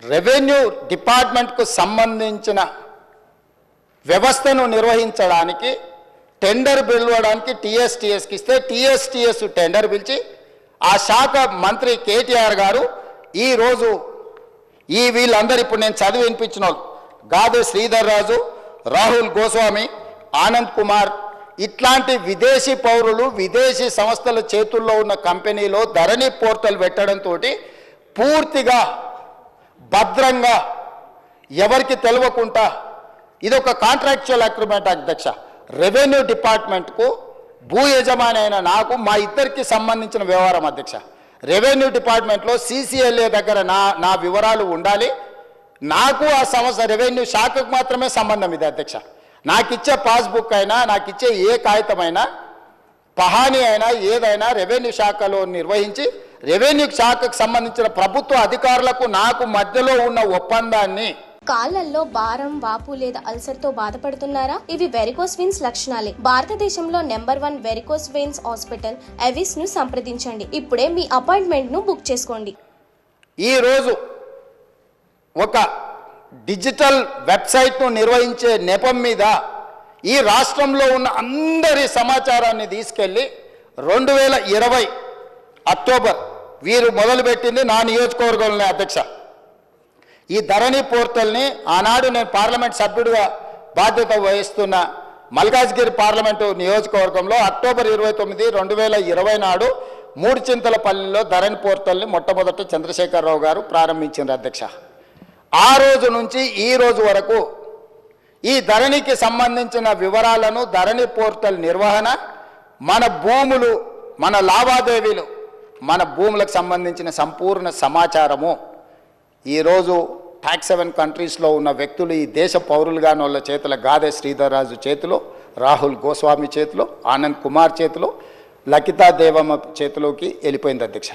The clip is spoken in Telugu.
రెవెన్యూ డిపార్ట్మెంట్కు సంబంధించిన వ్యవస్థను నిర్వహించడానికి టెండర్ పిలవడానికి టీఎస్టీఎస్కి ఇస్తే టీఎస్టీఎస్ టెండర్ పిలిచి ఆ శాఖ మంత్రి కేటీఆర్ గారు ఈరోజు వీళ్ళందరూ ఇప్పుడు నేను చదివి వినిపించిన వాళ్ళు గాదే శ్రీధర్ రాజు, రాహుల్ గోస్వామి, ఆనంద్ కుమార్ ఇట్లాంటి విదేశీ పౌరులు విదేశీ సంస్థల చేతుల్లో ఉన్న కంపెనీలో ధరణి పోర్టల్ పెట్టడంతో పూర్తిగా భద్రంగా ఎవరికి తెలియకుండా ఇది ఒక కాంట్రాక్చువల్ అగ్రిమెంట్ అధ్యక్ష. రెవెన్యూ డిపార్ట్మెంట్కు భూ యజమాని అయిన నాకు మా ఇద్దరికి సంబంధించిన వ్యవహారం అధ్యక్ష. రెవెన్యూ డిపార్ట్మెంట్లో CCLA దగ్గర నా వివరాలు ఉండాలి. నాకు ఆ సంస్థ రెవెన్యూ శాఖకు మాత్రమే సంబంధం ఇది అధ్యక్ష. నాకు ఇచ్చే పాస్బుక్ అయినా నాకు ఇచ్చే ఏ కాగితమైనా పహానీ అయినా ఏదైనా రెవెన్యూ శాఖలో నిర్వహించి రెవెన్యూ శాఖకు సంబంధించిన ప్రభుత్వ అధికారులకు నాకు మధ్యలో ఉన్న ఒప్పందాన్ని. కాళ్లలో భారం, వాపు లేదా అల్సర్ తో బాధపడుతున్నారా? ఇవి వెరికోస్ వెయిన్స్ లక్షణాలే. భారతదేశంలో number 1 varicose veins hospital Avis ను సంప్రదించండి. ఇప్పుడే మీ అపాయింట్మెంట్ ను బుక్ చేసుకోండి. ఈ రోజు ఒక డిజిటల్ వెబ్సైట్ను నిర్వహించే నెపం మీద ఈ రాష్ట్రంలో ఉన్న అందరి సమాచారాన్ని తీసుకెళ్ళి 2020 అక్టోబర్ వీరు మొదలుపెట్టింది నా నియోజకవర్గంలోనే అధ్యక్ష. ఈ ధరణి పోర్టల్ని ఆనాడు నేను పార్లమెంట్ సభ్యుడిగా బాధ్యత వహిస్తున్న మల్కాజ్గిరి పార్లమెంటు నియోజకవర్గంలో అక్టోబర్ 29, 2020 నాడు మూడుచింతలపల్లిలో ధరణి పోర్టల్ని మొట్టమొదట చంద్రశేఖరరావు గారు ప్రారంభించారు అధ్యక్ష. ఆ రోజు నుంచి ఈ రోజు వరకు ఈ ధరణికి సంబంధించిన వివరాలను, ధరణి పోర్టల్ నిర్వహణ, మన భూములు, మన లావాదేవీలు, మన భూములకు సంబంధించిన సంపూర్ణ సమాచారము ఈరోజు ట్యాక్స్ హెవెన్ కంట్రీస్లో ఉన్న వ్యక్తులు, ఈ దేశ పౌరులుగాని వాళ్ళ చేతుల గాదే శ్రీధర్ రాజు చేతిలో, రాహుల్ గోస్వామి చేతిలో, ఆనంద్ కుమార్ చేతిలో, లకితా దేవమ్మ చేతిలోకి వెళ్ళిపోయింది అధ్యక్ష.